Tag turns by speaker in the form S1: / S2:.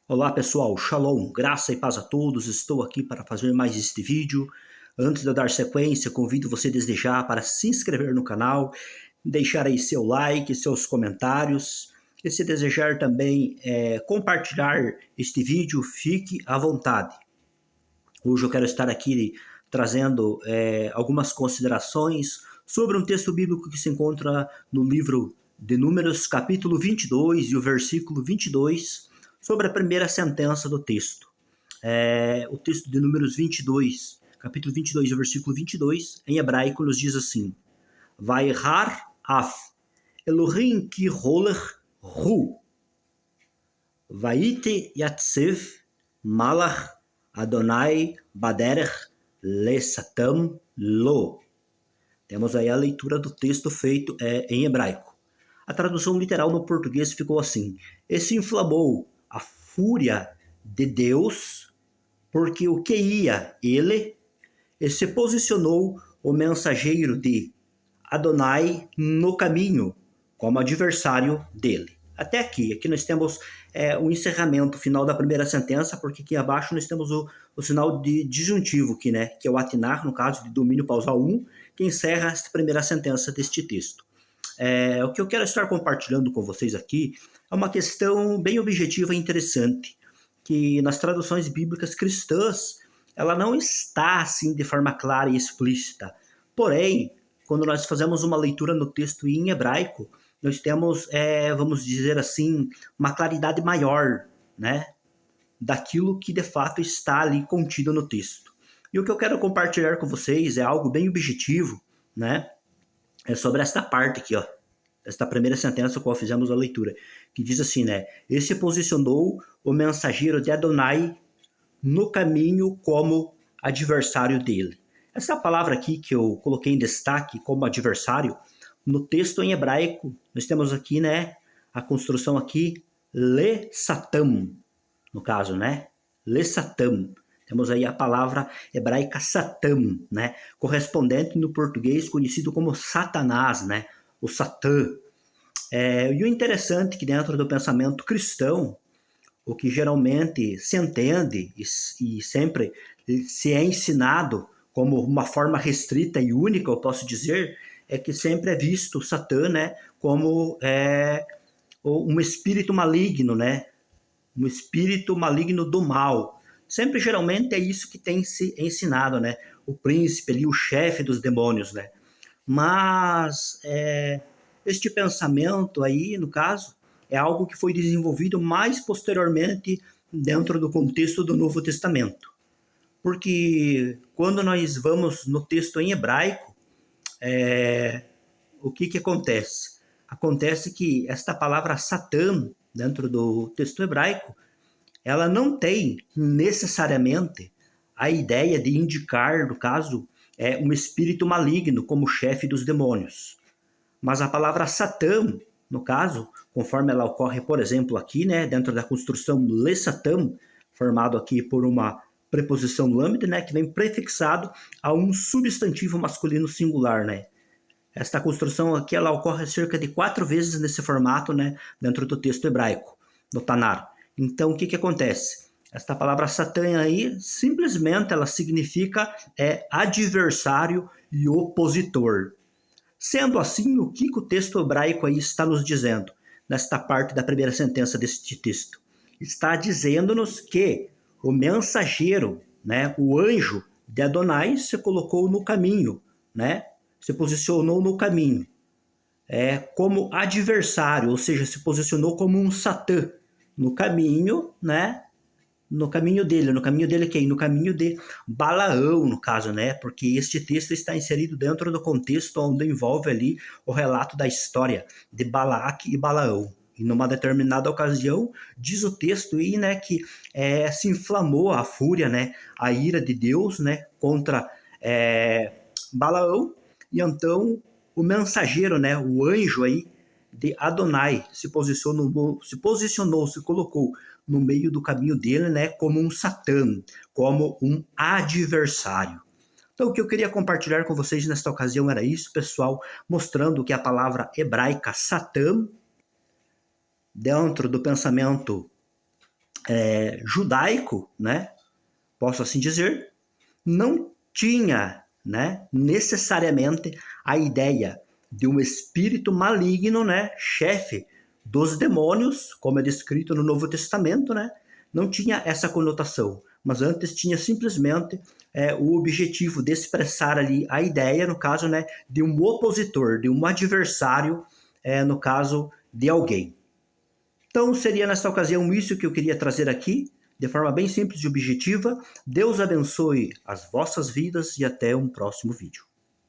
S1: Olá pessoal, Shalom, graça e paz a todos, estou aqui para fazer mais este vídeo. Antes de eu dar sequência, convido você desde já para se inscrever no canal, deixar aí seu like, seus comentários, e se desejar também compartilhar este vídeo, fique à vontade. Hoje eu quero estar aqui trazendo algumas considerações sobre um texto bíblico que se encontra no livro de Números, capítulo 22 e o versículo 22, sobre a primeira sentença do texto. O texto de Números 22, capítulo 22 e o versículo 22, em hebraico, nos diz assim: Vaihar af Elohim ki holech hu Vaite yatsev malach Adonai baderech lesatam lo. Temos aí a leitura do texto feito em hebraico. A tradução literal no português ficou assim: E se inflamou a fúria de Deus, porque o que ia ele, e se posicionou o mensageiro de Adonai no caminho, como adversário dele. Até aqui nós temos o encerramento final da primeira sentença, porque aqui abaixo nós temos o sinal de disjuntivo aqui, né? Que é o atinar, no caso de domínio pausal 1, que encerra esta primeira sentença deste texto. O que eu quero estar compartilhando com vocês aqui é uma questão bem objetiva e interessante, que nas traduções bíblicas cristãs ela não está assim de forma clara e explícita. Porém, quando nós fazemos uma leitura no texto em hebraico, nós temos, vamos dizer assim, uma claridade maior, né, daquilo que de fato está ali contido no texto. E o que eu quero compartilhar com vocês é algo bem objetivo, né, é sobre esta parte aqui, ó, esta primeira sentença qual fizemos a leitura, que diz assim, né, e se posicionou o mensageiro de Adonai no caminho como adversário dele. Essa palavra aqui que eu coloquei em destaque como adversário, no texto em hebraico, nós temos aqui, né, a construção aqui, le-satam, no caso, né, le-satam. Temos aí a palavra hebraica satam, né, correspondente no português conhecido como Satanás, né, o Satã. E o interessante é que dentro do pensamento cristão, o que geralmente se entende e sempre se é ensinado como uma forma restrita e única, eu posso dizer, é que sempre é visto o Satã, né, como um espírito maligno, né, um espírito maligno do mal. Sempre, geralmente, é isso que tem se ensinado, né, o príncipe ali, o chefe dos demônios, né. Mas este pensamento aí, no caso, é algo que foi desenvolvido mais posteriormente dentro do contexto do Novo Testamento. Porque quando nós vamos no texto em hebraico, o que acontece? Acontece que esta palavra Satã, dentro do texto hebraico, ela não tem necessariamente a ideia de indicar, no caso, um espírito maligno como chefe dos demônios. Mas a palavra Satã, no caso, conforme ela ocorre, por exemplo, aqui, né, dentro da construção le-satam, formado aqui por uma preposição lambda, né, que vem prefixado a um substantivo masculino singular, né. Esta construção aqui, ela ocorre cerca de 4 vezes nesse formato, né, dentro do texto hebraico, no Tanar. Então, o que acontece? Esta palavra Satã aí, simplesmente, ela significa adversário e opositor. Sendo assim, o que o texto hebraico aí está nos dizendo, nesta parte da primeira sentença deste texto? Está dizendo-nos que o mensageiro, né, o anjo de Adonai se colocou no caminho, né, se posicionou no caminho, como adversário, ou seja, se posicionou como um Satã no caminho, né, no caminho dele quem? No caminho de Balaão, no caso, né? Porque este texto está inserido dentro do contexto onde envolve ali o relato da história de Balaque e Balaão. E numa determinada ocasião, diz o texto aí, né, que se inflamou a fúria, né, a ira de Deus, né, contra Balaão, e então o mensageiro, né, o anjo aí de Adonai se colocou no meio do caminho dele, né, como um Satã, como um adversário. Então, o que eu queria compartilhar com vocês nesta ocasião era isso, pessoal, mostrando que a palavra hebraica Satã, dentro do pensamento judaico, né, posso assim dizer, não tinha, né, necessariamente a ideia de um espírito maligno, né, chefe dos demônios, como é descrito no Novo Testamento, né, não tinha essa conotação, mas antes tinha simplesmente o objetivo de expressar ali a ideia, no caso, né, de um opositor, de um adversário, no caso de alguém. Então, seria nesta ocasião isso que eu queria trazer aqui, de forma bem simples e objetiva. Deus abençoe as vossas vidas e até um próximo vídeo.